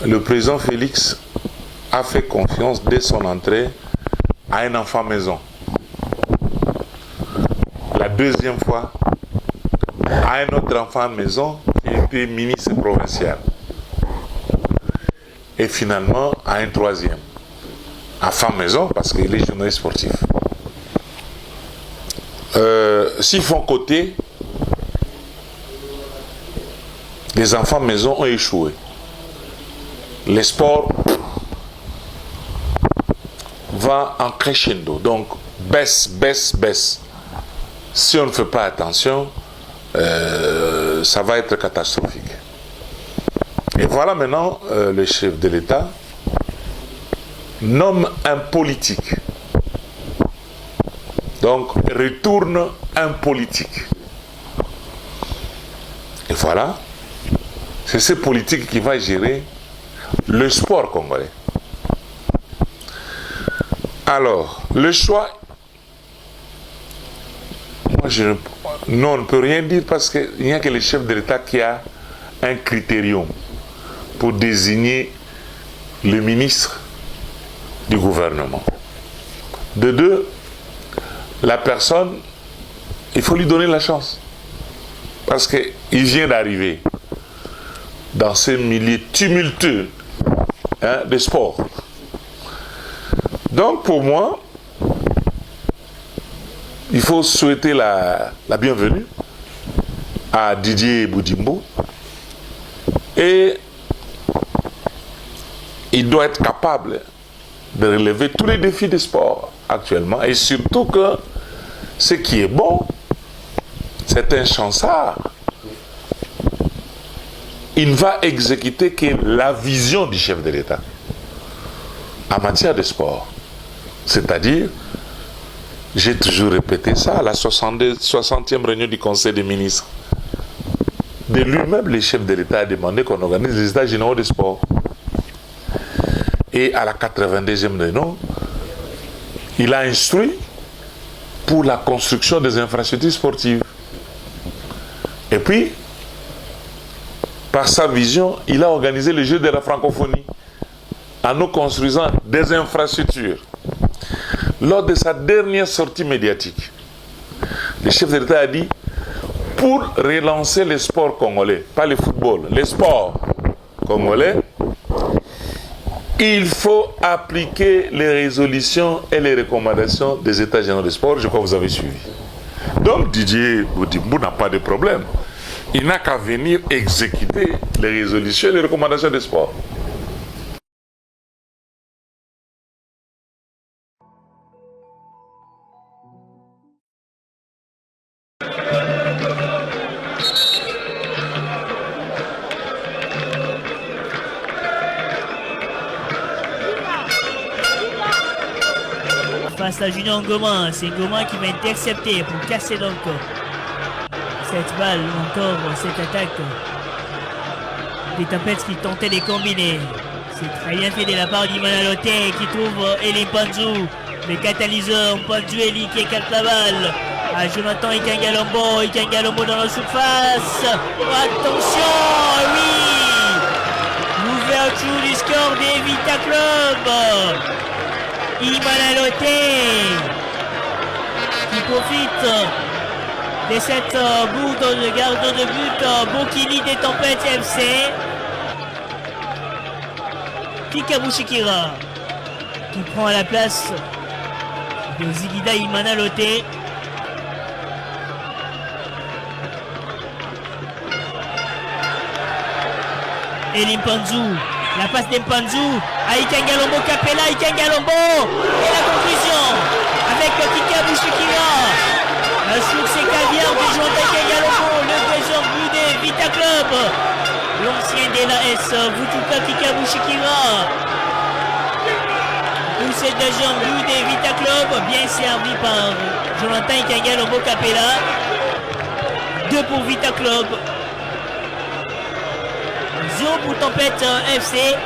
le président Félix a fait confiance dès son entrée à un enfant maison. La deuxième fois, à un autre enfant maison qui était ministre provincial. Et finalement, à un troisième, enfant maison, parce qu'il est journaliste sportif. S'ils font côté, les enfants maison ont échoué. Les sports va en crescendo, donc baisse. Si on ne fait pas attention, ça va être catastrophique. Et voilà maintenant le chef de l'État nomme un politique. Donc retourne un politique. Et voilà, c'est ce politique qui va gérer le sport congolais. Alors, le choix, non, on ne peut rien dire parce qu'il n'y a que le chef de l'État qui a un critérium pour désigner le ministre du gouvernement. De deux, la personne, il faut lui donner la chance. Parce qu'il vient d'arriver dans ce milieu tumultueux des sports. Donc pour moi, il faut souhaiter la bienvenue à Didier Boudimbo et il doit être capable de relever tous les défis des sports actuellement et surtout que ce qui est bon, c'est un chansard. Il ne va exécuter que la vision du chef de l'État en matière de sport. C'est-à-dire, j'ai toujours répété ça, à la 60e réunion du Conseil des ministres. De lui-même, le chef de l'État a demandé qu'on organise les états généraux de sport. Et à la 82e réunion, il a instruit pour la construction des infrastructures sportives. Et puis, par sa vision, il a organisé les Jeux de la francophonie en nous construisant des infrastructures. Lors de sa dernière sortie médiatique, le chef de l'État a dit, pour relancer les sports congolais, pas le football, les sports congolais, il faut appliquer les résolutions et les recommandations des États généraux de sport. Je crois que vous avez suivi. Donc Didier Boudimbo n'a pas de problème. Il n'a qu'à venir exécuter les résolutions et les recommandations des sports. Face à Junior Ngoma, c'est Ngoma qui va intercepter pour casser donc cette balle ou encore cette attaque des Tempêtes qui tentaient de combiner. C'est très bien fait de la part d'Imana Loté qui trouve Eli Panzou, le catalyseur. Panzou Eli qui écarte la balle à Jonathan Ikangalombo dans la surface. Attention, oui, l'ouverture du score des Vita Club. Imana Loté qui profite de cette bourde de gardien de but Bokini des Tempêtes FC. Kika Bouchikira qui prend la place de Zigida Imana Loté. Et Limpanzou, la passe d'Impanzou à Ikangalombo Capella, Ikangalombo et la conclusion avec Kika Bouchikira. Sur ses caviars de Jonathan Ikangalombo, le deuxième but des Vita Club. L'ancien de l'AS Vutuka Kika Bouchikira. Pour ce deuxième but des Vita Club, bien servi par Jonathan Ikangalombo Capella. 2 pour Vita Club. 0 pour Tempête FC.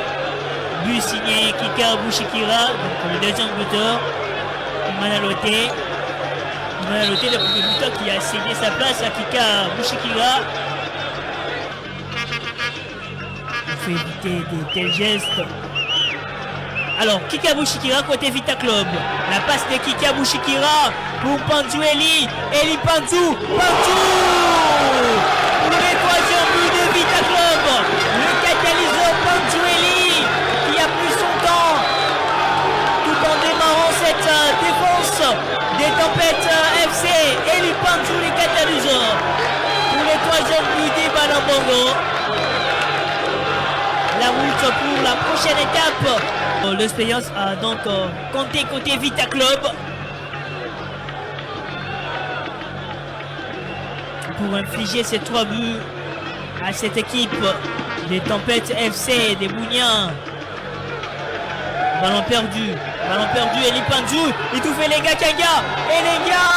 But signé Kika Bouchikira, donc le deuxième buteur. Imana Loté. Imana Loté, le premier buteur qui a cédé sa place à Kika Bouchikira. faut éviter de tels gestes. Alors, Kika Bouchikira côté Vita Club. La passe de Kika Bouchikira pour Pantou Eli. Eli Pantou. Pantou pour le troisième but de Vita Club. Le catalyseur Pantou Eli qui a pris son temps tout en démarrant cette défense des Tempêtes FC. Eli Pantou, le catalyseur pour le troisième but des Banambongo. La route pour la prochaine étape. L'expérience a donc compté côté Vita Club pour infliger ces 3 buts à cette équipe des Tempêtes FC des Bougnans. Ballon perdu, Eli Pantou, il tout fait les gars Kanga, et les gars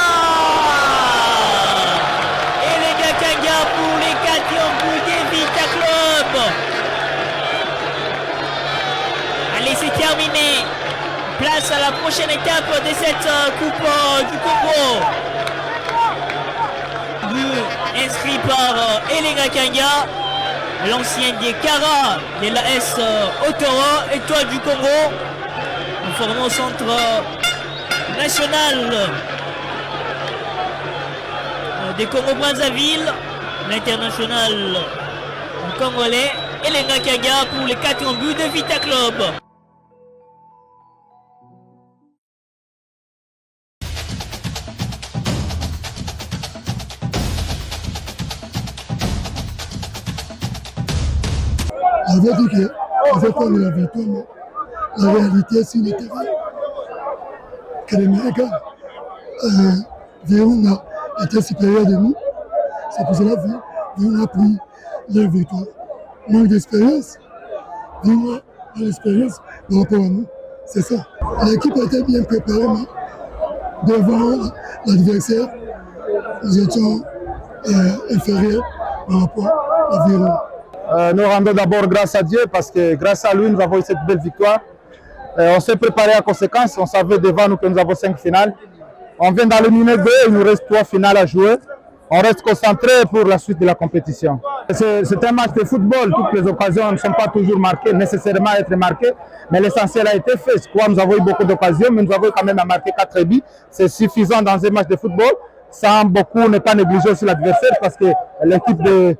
Kanga pour les 4e buts des Vita Club. Allez, c'est terminé. Place à la prochaine étape de cette Coupe du Congo. But inscrit par Elenga Kanga, l'ancien des Kara de l'AS Ottawa, Étoile du Congo, en formant au centre national des Congo-Brazzaville, l'international congolais, Elenga Kanga pour les 4 buts de Vita Club. J'avais dit que avec quoi la victoire, mais la réalité sur le terrain, que les Américains Virunga était supérieur de nous. C'est pour cela que Virunga a pris leur victoire. Manque d'expérience, Virunga a l'expérience par rapport à nous. C'est ça. L'équipe était bien préparée, mais devant l'adversaire, nous étions inférieurs par rapport à Virunga. Nous rendons d'abord grâce à Dieu parce que grâce à lui, nous avons eu cette belle victoire. On s'est préparé à conséquence. On savait devant nous que nous avons 5 finales. On vient d'éliminer 2, il nous reste 3 finales à jouer. On reste concentré pour la suite de la compétition. C'est un match de football. Toutes les occasions ne sont pas toujours marquées, nécessairement être marquées. Mais l'essentiel a été fait. Je crois que nous avons eu beaucoup d'occasions, mais nous avons quand même marqué 4 buts. C'est suffisant dans un match de football. Sans beaucoup ne pas négliger aussi l'adversaire parce que l'équipe de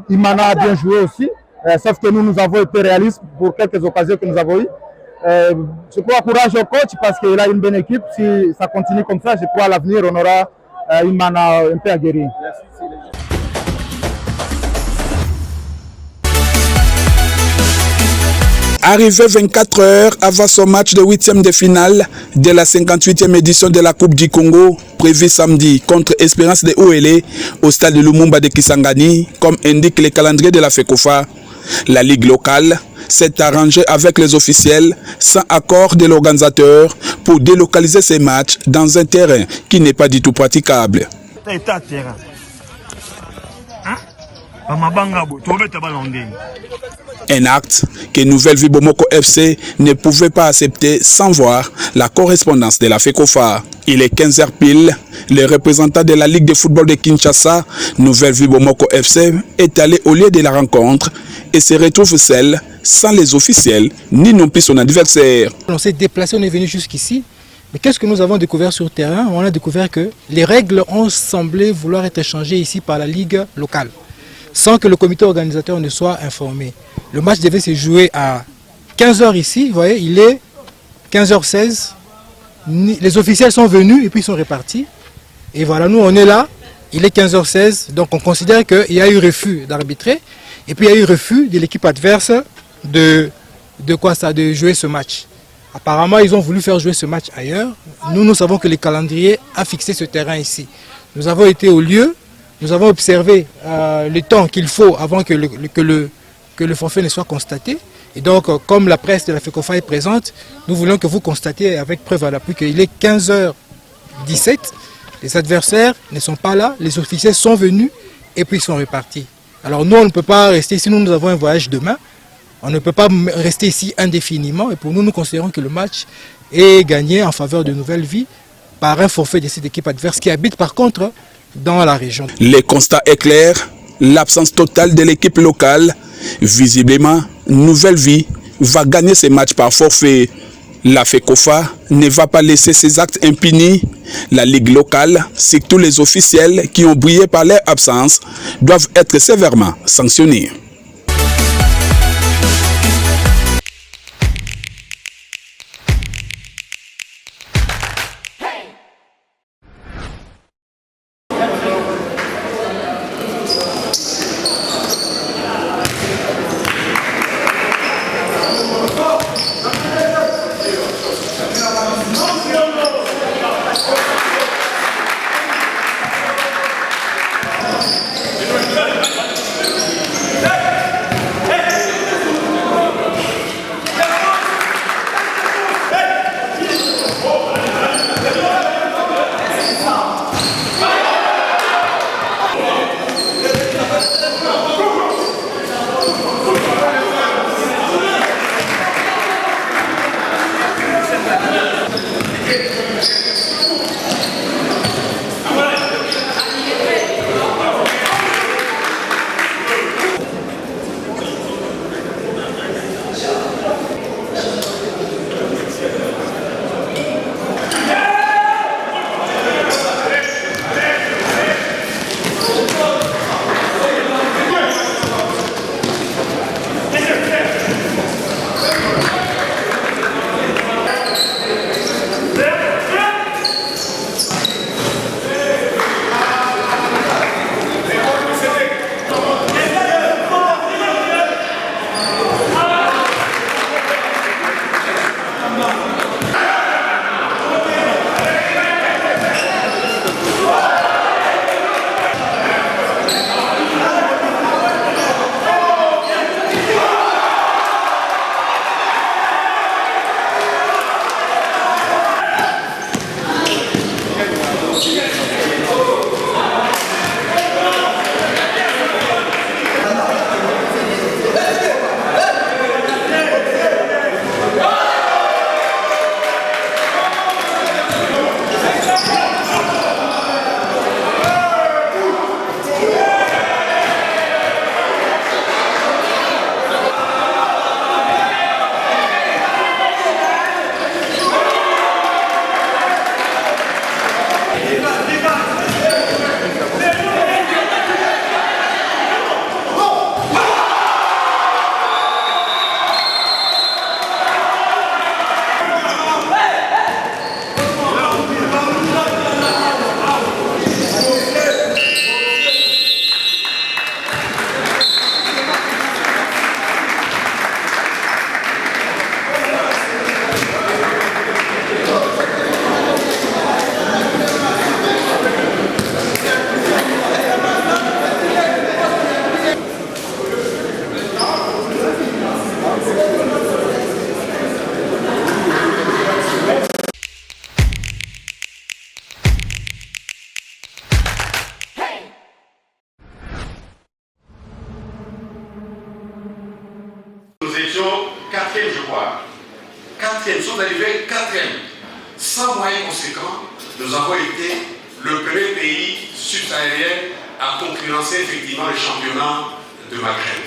Imana a bien joué aussi. Sauf que nous avons été réalistes pour quelques occasions que nous avons eues. Je crois courage au coach parce qu'il a une bonne équipe. Si ça continue comme ça, je crois à l'avenir, on aura Imana un peu aguerri. Arrivé 24 heures avant son match de 8e de finale de la 58e édition de la Coupe du Congo, prévu samedi contre Espérance de Ouélé au stade de Lumumba de Kisangani, comme indique le calendrier de la FECOFA. La Ligue locale s'est arrangée avec les officiels sans accord de l'organisateur pour délocaliser ces matchs dans un terrain qui n'est pas du tout praticable. Un acte que Nouvelle Vie Bomoko FC ne pouvait pas accepter sans voir la correspondance de la FECOFA. Il est 15h pile, le représentant de la Ligue de football de Kinshasa, Nouvelle Vie Bomoko FC, est allé au lieu de la rencontre et se retrouve seul, sans les officiels, ni non plus son adversaire. On s'est déplacé, on est venu jusqu'ici. Mais qu'est-ce que nous avons découvert sur le terrain? On a découvert que les règles ont semblé vouloir être changées ici par la Ligue locale, sans que le comité organisateur ne soit informé. Le match devait se jouer à 15h ici, vous voyez, il est 15h16. Les officiels sont venus et puis ils sont repartis. Et voilà, nous on est là, il est 15h16, donc on considère qu'il y a eu refus d'arbitrer. Et puis il y a eu refus de l'équipe adverse de jouer ce match. Apparemment, ils ont voulu faire jouer ce match ailleurs. Nous savons que le calendrier a fixé ce terrain ici. Nous avons été au lieu, nous avons observé le temps qu'il faut avant que le forfait ne soit constaté. Et donc, comme la presse de la FECOFA est présente, nous voulons que vous constatiez avec preuve à l'appui qu'il est 15h17. Les adversaires ne sont pas là, les officiels sont venus et puis ils sont repartis. Alors nous, on ne peut pas rester ici, nous avons un voyage demain. On ne peut pas rester ici indéfiniment. Et pour nous, nous considérons que le match est gagné en faveur de Nouvelle Vie par un forfait de cette équipe adverse qui habite par contre dans la région. Le constat est clair, l'absence totale de l'équipe locale. Visiblement, Nouvelle Vie va gagner ces matchs par forfait. La FECOFA ne va pas laisser ces actes impunis. La Ligue locale, surtout les officiels qui ont brillé par leur absence, doivent être sévèrement sanctionnés. Nous étions quatrième, je crois. Quatrième, nous sommes arrivés quatrième. Sans moyens conséquents, nous avons été le premier pays subsahélien à concurrencer effectivement le championnat de Maghreb.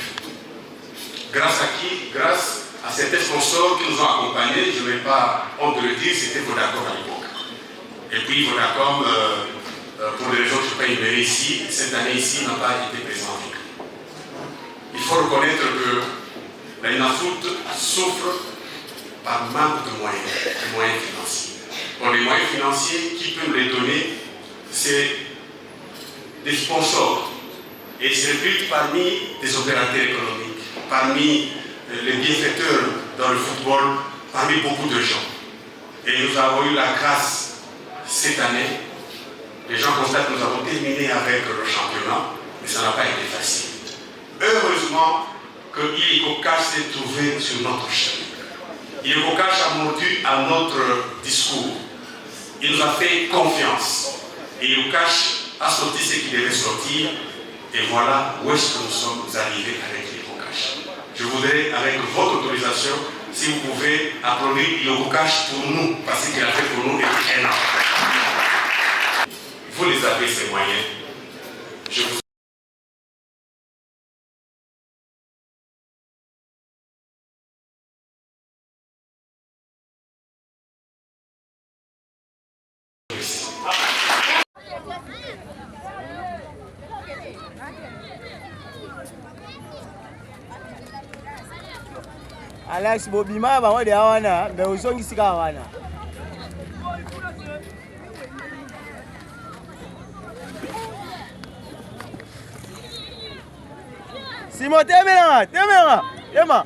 Grâce à qui? Grâce à certains sponsors qui nous ont accompagnés. Je n'ai pas honte de le dire, c'était Vodacom à l'époque. Et puis Vodacom, pour les raisons que je peux énumérer ici, cette année ici n'a pas été présent. Il faut reconnaître que la INAFOOT souffre par manque de moyens financiers. Bon, les moyens financiers, qui peut nous les donner? C'est des sponsors. Et c'est recrutent parmi des opérateurs économiques, parmi les bienfaiteurs dans le football, parmi beaucoup de gens. Et nous avons eu la grâce cette année. Les gens constatent que nous avons terminé avec le championnat, mais ça n'a pas été facile. Heureusement que Illico Cash s'est trouvé sur notre chemin. Illico Cash a mordu à notre discours. Il nous a fait confiance. Et Illico Cash a sorti ce qui devait sortir. Et voilà où est-ce que nous sommes arrivés avec Illico Cash. Je voudrais, avec votre autorisation, si vous pouvez applaudir Illico Cash pour nous, parce qu'il a fait pour nous depuis 1 an. Vous les avez, ces moyens. Je vous Alex Bobima bango de awana mais ozongi sika wana. Simon temera. Ema.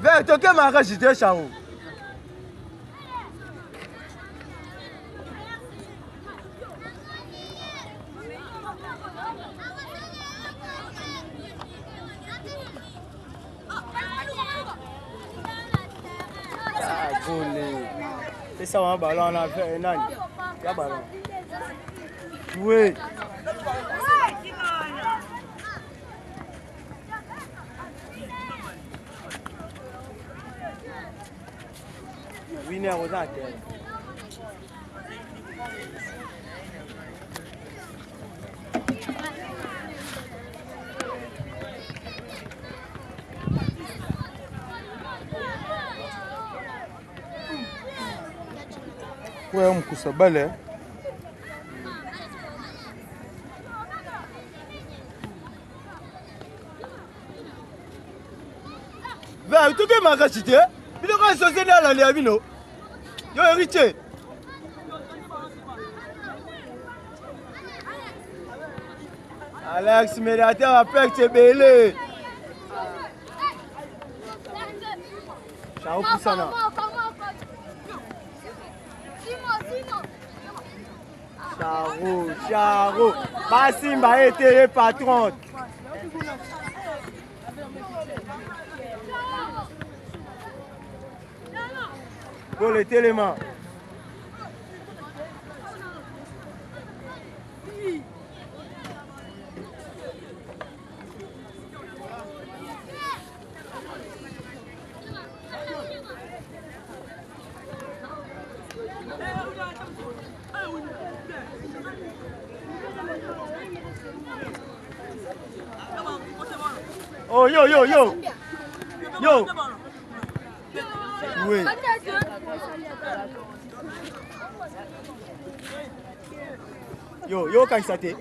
Vers toke maka jité chao. C'est ça un ballon on a fait nani. Ya ballon. Oui. Winner aux antennes. Ouais, on coupe ça balai. Va, tu que m'a cité. Il est associé dans la liabino. Yo héritier. Alex médiateur après que tu belé. Ciao Poussana. Charo. Basimba était patron. Pour les télémans. Oh yo. Oui. Yo quand ça t'est.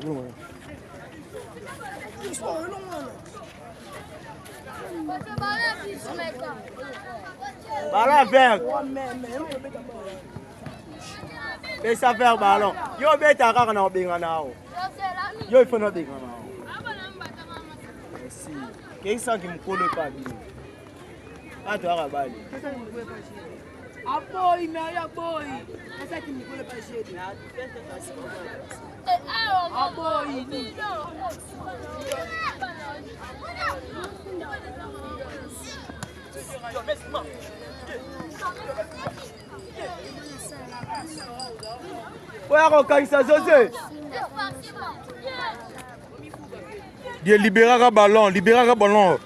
Bon. Ballon vert. Et ça vert ballon. Yo beta kaka na obinga nao. Yo il faut na obinga nao. Merci. Qu'est-ce ça qui me colle pas bien? Ah toi la balle. Apoy, mais apoy. C'est ça qui me colle pas chez lui. Apoy. Ouais, on ça José. Libérer le ballon.